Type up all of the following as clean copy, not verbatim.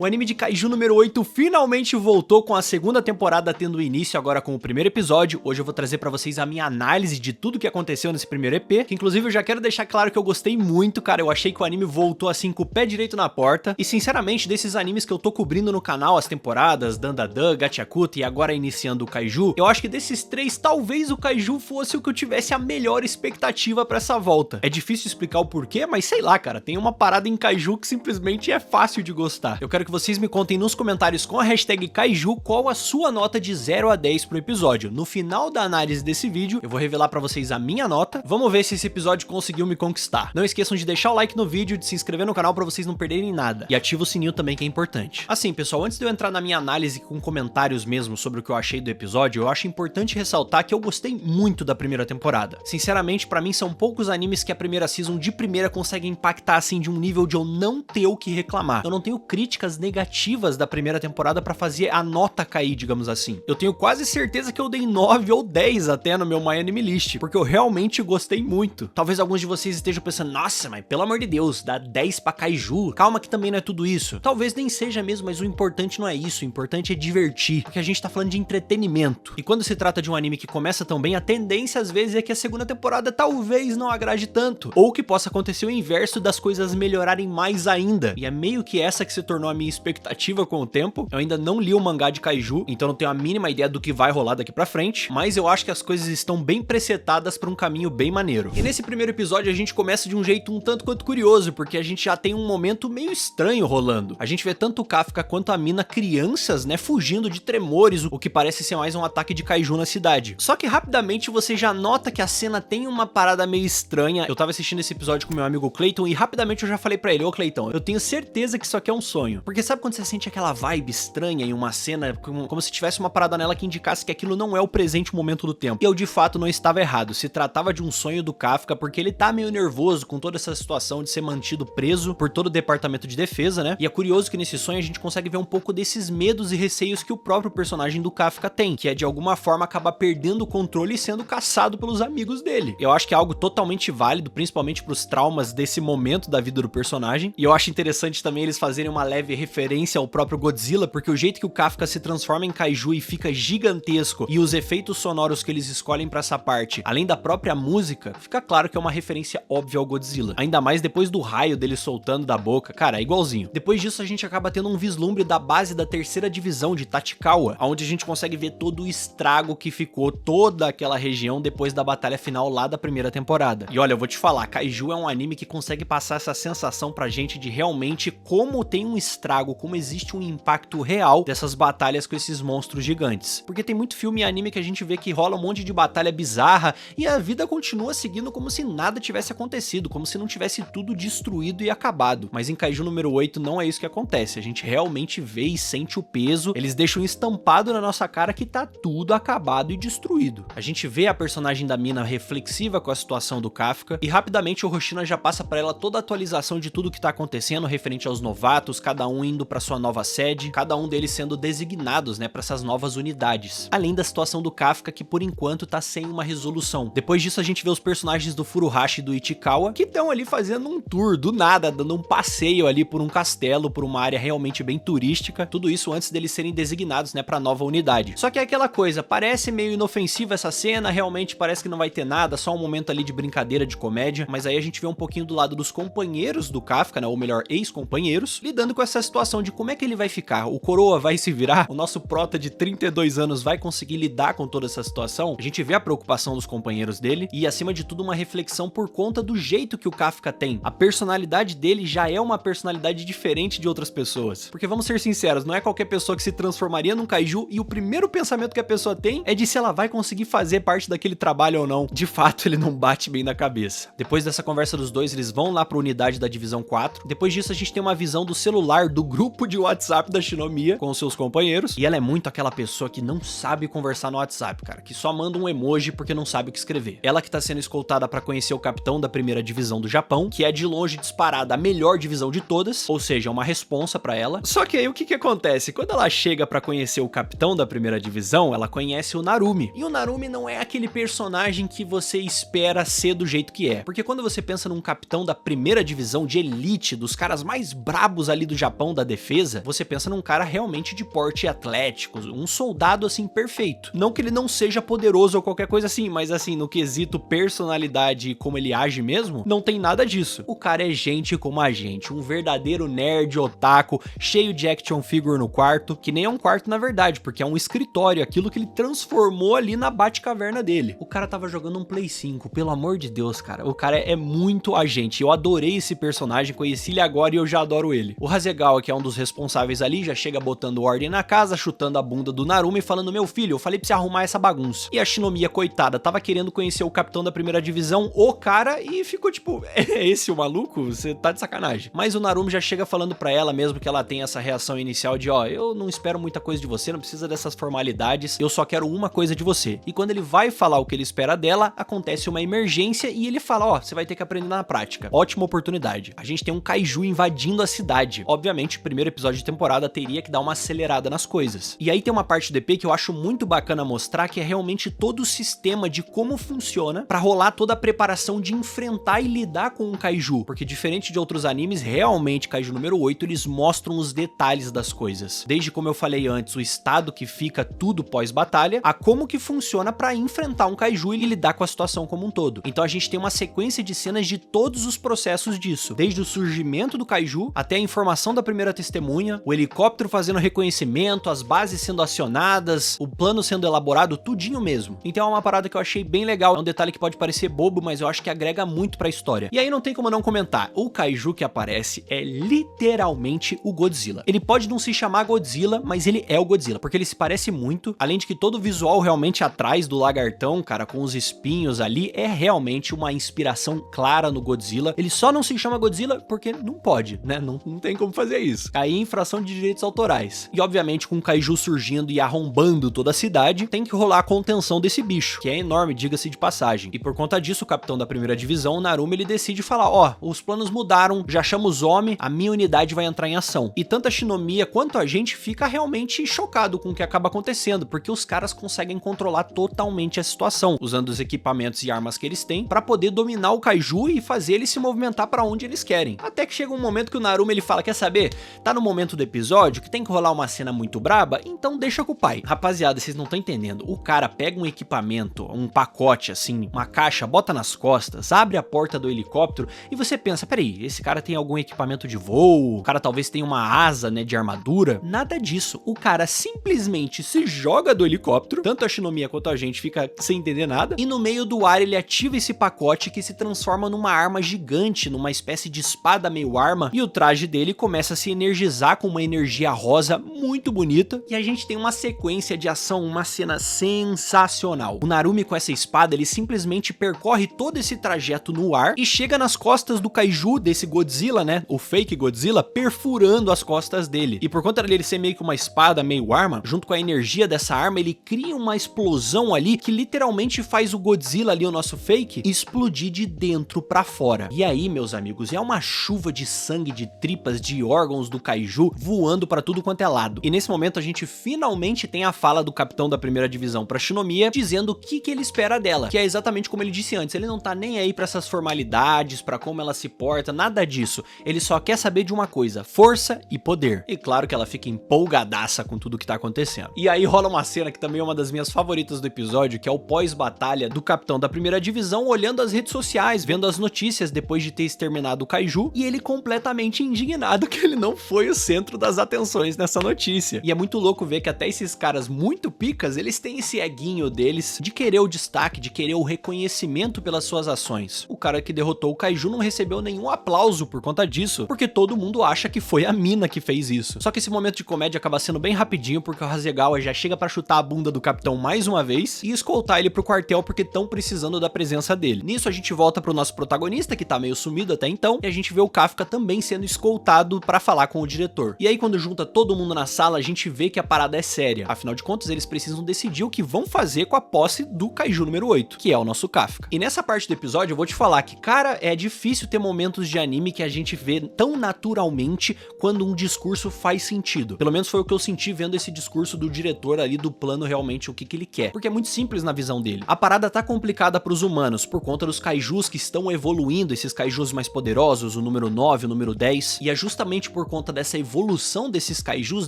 O anime de Kaiju número 8 finalmente voltou com a segunda temporada tendo início agora com o primeiro episódio. Hoje eu vou trazer pra vocês a minha análise de tudo que aconteceu nesse primeiro EP, que inclusive eu já quero deixar claro que eu gostei muito, cara. Eu achei que o anime voltou assim com o pé direito na porta. E sinceramente, desses animes que eu tô cobrindo no canal, as temporadas, Dandadan, Gachakuta e agora iniciando o Kaiju, eu acho que desses três, talvez o Kaiju fosse o que eu tivesse a melhor expectativa pra essa volta. É difícil explicar o porquê, mas sei lá, cara, tem uma parada em Kaiju que simplesmente é fácil de gostar. Eu quero que vocês me contem nos comentários com a hashtag Kaiju qual a sua nota de 0 a 10 pro episódio. No final da análise desse vídeo, eu vou revelar pra vocês a minha nota. Vamos ver se esse episódio conseguiu me conquistar. Não esqueçam de deixar o like no vídeo, de se inscrever no canal pra vocês não perderem nada. E ativa o sininho também, que é importante. Assim, pessoal, antes de eu entrar na minha análise com comentários mesmo sobre o que eu achei do episódio, eu acho importante ressaltar que eu gostei muito da primeira temporada. Sinceramente, pra mim são poucos animes que a primeira season de primeira consegue impactar assim de um nível de eu não ter o que reclamar. Eu não tenho críticas negativas da primeira temporada pra fazer a nota cair, digamos assim. Eu tenho quase certeza que eu dei 9 ou 10 até no meu My Anime List, porque eu realmente gostei muito. Talvez alguns de vocês estejam pensando, nossa, mas pelo amor de Deus, dá 10 pra Kaiju. Calma que também não é tudo isso. Talvez nem seja mesmo, mas o importante não é isso. O importante é divertir, porque a gente tá falando de entretenimento. E quando se trata de um anime que começa tão bem, a tendência às vezes é que a segunda temporada talvez não agrade tanto, ou que possa acontecer o inverso das coisas melhorarem mais ainda. E é meio que essa que se tornou a minha expectativa com o tempo. Eu ainda não li o mangá de Kaiju, então não tenho a mínima ideia do que vai rolar daqui pra frente, mas eu acho que as coisas estão bem presetadas pra um caminho bem maneiro. E nesse primeiro episódio a gente começa de um jeito um tanto quanto curioso, porque a gente já tem um momento meio estranho rolando. A gente vê tanto o Kafka quanto a Mina crianças, né, fugindo de tremores, o que parece ser mais um ataque de Kaiju na cidade. Só que rapidamente você já nota que a cena tem uma parada meio estranha. Eu tava assistindo esse episódio com meu amigo Clayton e rapidamente eu já falei pra ele, ô Clayton, eu tenho certeza que isso aqui é um sonho. Porque sabe quando você sente aquela vibe estranha em uma cena, como se tivesse uma parada nela que indicasse que aquilo não é o presente momento do tempo. E eu de fato não estava errado, se tratava de um sonho do Kafka, porque ele tá meio nervoso com toda essa situação de ser mantido preso por todo o departamento de defesa, né? E é curioso que nesse sonho a gente consegue ver um pouco desses medos e receios que o próprio personagem do Kafka tem, que é de alguma forma acabar perdendo o controle e sendo caçado pelos amigos dele. Eu acho que é algo totalmente válido, principalmente pros traumas desse momento da vida do personagem, e eu acho interessante também eles fazerem uma leve referência ao próprio Godzilla, porque o jeito que o Kafka se transforma em Kaiju e fica gigantesco, e os efeitos sonoros que eles escolhem pra essa parte, além da própria música, fica claro que é uma referência óbvia ao Godzilla. Ainda mais depois do raio dele soltando da boca, cara, é igualzinho. Depois disso a gente acaba tendo um vislumbre da base da terceira divisão de Tachikawa, onde a gente consegue ver todo o estrago que ficou toda aquela região depois da batalha final lá da primeira temporada. E olha, eu vou te falar, Kaiju é um anime que consegue passar essa sensação pra gente de realmente como tem um estrago, como existe um impacto real dessas batalhas com esses monstros gigantes. Porque tem muito filme e anime que a gente vê que rola um monte de batalha bizarra e a vida continua seguindo como se nada tivesse acontecido, como se não tivesse tudo destruído e acabado. Mas em Kaiju número 8 não é isso que acontece, a gente realmente vê e sente o peso, eles deixam estampado na nossa cara que tá tudo acabado e destruído. A gente vê a personagem da Mina reflexiva com a situação do Kafka e rapidamente o Hoshina já passa pra ela toda a atualização de tudo que tá acontecendo referente aos novatos, cada um indo pra sua nova sede, cada um deles sendo designados, né, para essas novas unidades. Além da situação do Kafka, que por enquanto tá sem uma resolução. Depois disso a gente vê os personagens do Furuhashi e do Ichikawa, que estão ali fazendo um tour, do nada, dando um passeio ali por um castelo, por uma área realmente bem turística, tudo isso antes deles serem designados, né, pra nova unidade. Só que é aquela coisa, parece meio inofensiva essa cena, realmente parece que não vai ter nada, só um momento ali de brincadeira, de comédia, mas aí a gente vê um pouquinho do lado dos companheiros do Kafka, né, ou melhor, ex-companheiros, lidando com essa situação de como é que ele vai ficar. O Coroa vai se virar? O nosso prota de 32 anos vai conseguir lidar com toda essa situação? A gente vê a preocupação dos companheiros dele e, acima de tudo, uma reflexão por conta do jeito que o Kafka tem. A personalidade dele já é uma personalidade diferente de outras pessoas. Porque vamos ser sinceros, não é qualquer pessoa que se transformaria num Kaiju e o primeiro pensamento que a pessoa tem é de se ela vai conseguir fazer parte daquele trabalho ou não. De fato, ele não bate bem na cabeça. Depois dessa conversa dos dois, eles vão lá pra unidade da divisão 4. Depois disso, a gente tem uma visão do celular do grupo de WhatsApp da Shinomiya com os seus companheiros, e ela é muito aquela pessoa que não sabe conversar no WhatsApp, cara, que só manda um emoji porque não sabe o que escrever. Ela que tá sendo escoltada pra conhecer o capitão da primeira divisão do Japão, que é de longe disparada a melhor divisão de todas, ou seja, uma responsa pra ela. Só que aí o que que acontece? Quando ela chega pra conhecer o capitão da primeira divisão, ela conhece o Narumi, e o Narumi não é aquele personagem que você espera ser do jeito que é, porque quando você pensa num capitão da primeira divisão de elite, dos caras mais brabos ali do Japão, chefão da defesa, você pensa num cara realmente de porte atlético, um soldado assim perfeito. Não que ele não seja poderoso ou qualquer coisa assim, mas assim, no quesito personalidade e como ele age mesmo, não tem nada disso. O cara é gente como a gente, um verdadeiro nerd otaku, cheio de action figure no quarto, que nem é um quarto na verdade, porque é um escritório, aquilo que ele transformou ali na Batcaverna dele. O cara tava jogando um Play 5, pelo amor de Deus, cara. O cara é muito a gente. Eu adorei esse personagem, conheci ele agora e eu já adoro ele. O Hasegawa, que é um dos responsáveis ali, já chega botando ordem na casa, chutando a bunda do Naruma e falando: meu filho, eu falei pra você arrumar essa bagunça. E a Shinomiya, coitada, tava querendo conhecer o capitão da primeira divisão, o cara, e ficou tipo, é esse o maluco? Você tá de sacanagem. Mas o Naruma já chega falando pra ela, mesmo que ela tenha essa reação inicial de, ó, eu não espero muita coisa de você, não precisa dessas formalidades, eu só quero uma coisa de você. E quando ele vai falar o que ele espera dela, acontece uma emergência e ele fala, ó, você vai ter que aprender na prática. Ótima oportunidade. A gente tem um kaiju invadindo a cidade. Obviamente, o primeiro episódio de temporada teria que dar uma acelerada nas coisas. E aí tem uma parte do EP que eu acho muito bacana mostrar, que é realmente todo o sistema de como funciona pra rolar toda a preparação de enfrentar e lidar com um kaiju. Porque diferente de outros animes, realmente Kaiju número 8, eles mostram os detalhes das coisas. Desde, como eu falei antes, o estado que fica tudo pós-batalha, a como que funciona pra enfrentar um kaiju e lidar com a situação como um todo. Então a gente tem uma sequência de cenas de todos os processos disso. Desde o surgimento do kaiju, até a informação da primeira testemunha, o helicóptero fazendo reconhecimento, as bases sendo acionadas, o plano sendo elaborado, tudinho mesmo. Então é uma parada que eu achei bem legal. É um detalhe que pode parecer bobo, mas eu acho que agrega muito pra história. E aí não tem como não comentar. O kaiju que aparece é literalmente o Godzilla. Ele pode não se chamar Godzilla, mas ele é o Godzilla, porque ele se parece muito, além de que todo o visual realmente atrás do lagartão, cara, com os espinhos ali, é realmente uma inspiração clara no Godzilla. Ele só não se chama Godzilla porque não pode, né? Não tem como fazer isso. Aí infração de direitos autorais. E obviamente com o kaiju surgindo e arrombando toda a cidade, tem que rolar a contenção desse bicho, que é enorme, diga-se de passagem. E por conta disso, o capitão da primeira divisão, o Naruma, ele decide falar, ó, os planos mudaram, já chama os homens, a minha unidade vai entrar em ação. E tanto a Shinomiya quanto a gente fica realmente chocado com o que acaba acontecendo, porque os caras conseguem controlar totalmente a situação, usando os equipamentos e armas que eles têm pra poder dominar o kaiju e fazer ele se movimentar pra onde eles querem. Até que chega um momento que o Naruma, ele fala, quer saber? Tá no momento do episódio que tem que rolar uma cena muito braba, então deixa com o pai. Rapaziada, vocês não estão entendendo. O cara pega um equipamento, um pacote assim, uma caixa, bota nas costas, abre a porta do helicóptero e você pensa, peraí, esse cara tem algum equipamento de voo? O cara talvez tenha uma asa, né, de armadura? Nada disso. O cara simplesmente se joga do helicóptero, tanto a Shinomiya quanto a gente fica sem entender nada, e no meio do ar ele ativa esse pacote que se transforma numa arma gigante, numa espécie de espada meio arma, e o traje dele começa a se energizar com uma energia rosa muito bonita, e a gente tem uma sequência de ação, uma cena sensacional. O Narumi com essa espada, ele simplesmente percorre todo esse trajeto no ar e chega nas costas do kaiju, desse Godzilla, né, o fake Godzilla, perfurando as costas dele. E por conta dele ser meio que uma espada, meio arma, junto com a energia dessa arma, ele cria uma explosão ali que literalmente faz o Godzilla ali, o nosso fake, explodir de dentro pra fora. E aí, meus amigos, é uma chuva de sangue, de tripas, de órgãos do kaiju voando pra tudo quanto é lado. E nesse momento a gente finalmente tem a fala do capitão da primeira divisão pra Shinomiya, dizendo o que ele espera dela, que é exatamente como ele disse antes, ele não tá nem aí pra essas formalidades, pra como ela se porta, nada disso. Ele só quer saber de uma coisa, força e poder. E claro que ela fica empolgadaça com tudo que tá acontecendo. E aí rola uma cena que também é uma das minhas favoritas do episódio, que é o pós-batalha do capitão da primeira divisão olhando as redes sociais, vendo as notícias depois de ter exterminado o kaiju, e ele completamente indignado que ele não foi o centro das atenções nessa notícia. E é muito louco ver que até esses caras muito picas, eles têm esse eguinho deles de querer o destaque, de querer o reconhecimento pelas suas ações. O cara que derrotou o kaiju não recebeu nenhum aplauso por conta disso, porque todo mundo acha que foi a mina que fez isso. Só que esse momento de comédia acaba sendo bem rapidinho, porque o Hasegawa já chega pra chutar a bunda do capitão mais uma vez e escoltar ele pro quartel porque estão precisando da presença dele. Nisso a gente volta pro nosso protagonista, que tá meio sumido até então, e a gente vê o Kafka também sendo escoltado pra falar com o diretor. E aí quando junta todo mundo na sala, a gente vê que a parada é séria. Afinal de contas, eles precisam decidir o que vão fazer com a posse do kaiju número 8, que é o nosso Kafka. E nessa parte do episódio eu vou te falar que, cara, é difícil ter momentos de anime que a gente vê tão naturalmente quando um discurso faz sentido. Pelo menos foi o que eu senti vendo esse discurso do diretor ali, do plano realmente o que ele quer. Porque é muito simples na visão dele. A parada tá complicada pros humanos por conta dos kaijus que estão evoluindo, esses kaijus mais poderosos, o número 9, o número 10, e é justamente por conta dessa evolução desses kaijus,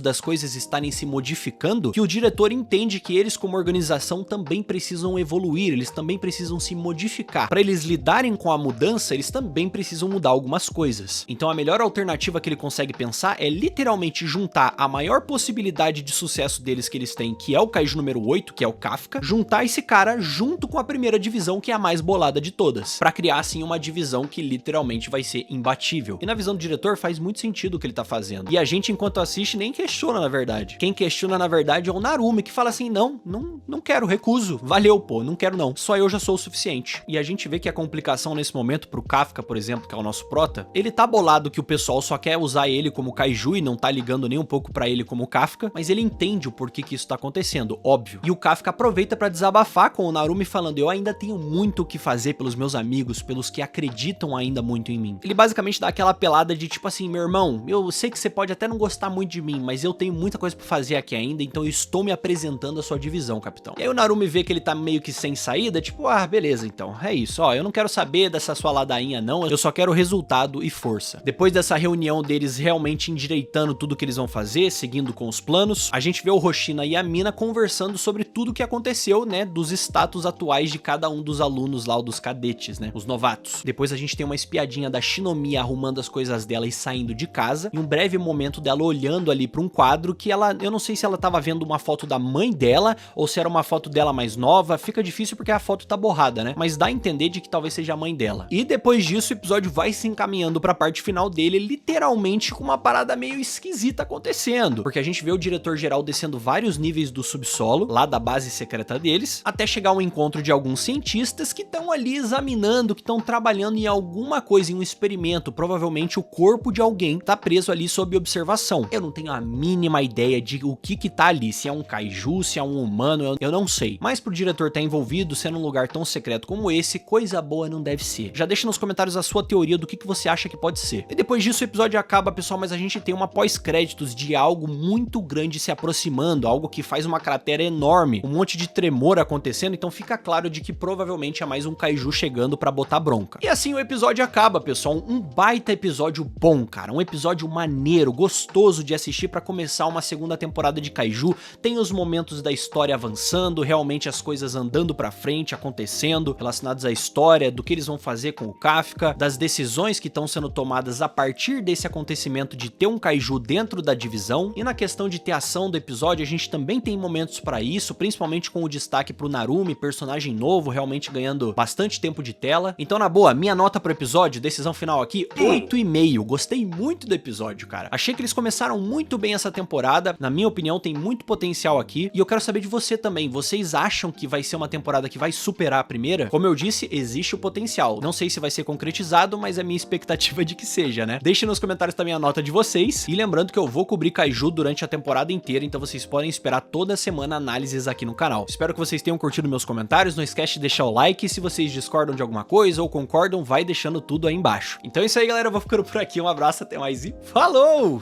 das coisas estarem se modificando, que o diretor entende que eles como organização também precisam evoluir, eles também precisam se modificar. Para eles lidarem com a mudança, eles também precisam mudar algumas coisas. Então a melhor alternativa que ele consegue pensar é literalmente juntar a maior possibilidade de sucesso deles que eles têm, que é o kaiju número 8, que é o Kafka, juntar esse cara junto com a primeira divisão, que é a mais bolada de todas, para criar assim uma divisão que literalmente vai ser imbatível. E na visão do diretor faz muito sentido o que ele tá fazendo. E a gente, enquanto assiste, nem questiona na verdade. Quem questiona na verdade é o Narumi, que fala assim, não quero, recuso, valeu pô, não quero não, só eu já sou o suficiente. E a gente vê que a complicação nesse momento pro Kafka, por exemplo, que é o nosso prota, ele tá bolado que o pessoal só quer usar ele como kaiju e não tá ligando nem um pouco pra ele como Kafka, mas ele entende o porquê que isso tá acontecendo, óbvio. E o Kafka aproveita pra desabafar com o Narumi falando, eu ainda tenho muito o que fazer pelos meus amigos, pelos que acreditam ainda muito em mim. Ele basicamente dá aquela pelada de tipo assim, meu irmão, eu sei que você pode até não gostar muito de mim, mas eu tenho muita coisa pra fazer aqui ainda, então eu estou me apresentando à sua divisão, capitão. E aí o Narumi vê que ele tá meio que sem saída, tipo, ah, beleza então, é isso, ó, eu não quero saber dessa sua ladainha não, eu só quero resultado e força. Depois dessa reunião deles realmente endireitando tudo que eles vão fazer, seguindo com os planos, a gente vê o Hoshina e a Mina conversando sobre tudo que aconteceu, né, dos status atuais de cada um dos alunos lá, ou dos cadetes, né, os novatos. Depois a gente tem uma espiadinha da Shinomiya arrumando as coisas dela e saindo de casa, e um breve momento dela olhando ali pra um quadro que ela, eu não sei se ela tava vendo uma foto da mãe dela, ou se era uma foto dela mais nova, fica difícil porque a foto tá borrada, né, mas dá a entender de que talvez seja a mãe dela. E depois disso o episódio vai se encaminhando pra parte final dele, literalmente com uma parada meio esquisita acontecendo, porque a gente vê o diretor geral descendo vários níveis do subsolo, lá da base secreta deles, até chegar ao encontro de alguns cientistas que estão ali examinando, que estão trabalhando em alguma coisa, em um experimento, provavelmente o corpo de alguém tá preso ali sob observação. Eu não tenho a mínima ideia de o que tá ali, se é um kaiju, se é um humano, eu não sei. Mas pro diretor tá envolvido, sendo um lugar tão secreto como esse, coisa boa não deve ser. Já deixa nos comentários a sua teoria do que você acha que pode ser. E depois disso o episódio acaba, pessoal, mas a gente tem uma pós-créditos de algo muito grande se aproximando, algo que faz uma cratera enorme, um monte de tremor acontecendo, então fica claro de que provavelmente é mais um kaiju chegando pra botar bronca. E assim o episódio acaba, pessoal, um baita episódio bom, cara, um episódio maneiro, gostoso de assistir pra começar uma segunda temporada de kaiju, tem os momentos da história avançando, realmente as coisas andando pra frente, acontecendo, relacionados à história, do que eles vão fazer com o Kafka, das decisões que estão sendo tomadas a partir desse acontecimento de ter um kaiju dentro da divisão, e na questão de ter ação do episódio, a gente também tem momentos pra isso, principalmente com o destaque pro Narumi, personagem novo, realmente ganhando bastante tempo de tela. Então, na boa, minha nota pro episódio, decisão final aqui, 8,5. Gostei muito do episódio, cara. Achei que eles começaram muito bem essa temporada, na minha opinião, tem muito potencial aqui, e eu quero saber de você também, vocês acham que vai ser uma temporada que vai superar a primeira? Como eu disse, existe o potencial. Não sei se vai ser concretizado, mas a minha expectativa é de que seja, né? Deixem nos comentários também a nota de vocês, e lembrando que eu vou cobrir kaiju durante a temporada inteira, então vocês podem esperar toda semana análises aqui no canal. Espero que vocês tenham curtido meus comentários, não esquece de deixar o like, se vocês discordam de alguma coisa ou concordam, vai deixando tudo aí embaixo. Então é isso aí, galera, eu vou ficando por aqui, um abraço, até mais e falou!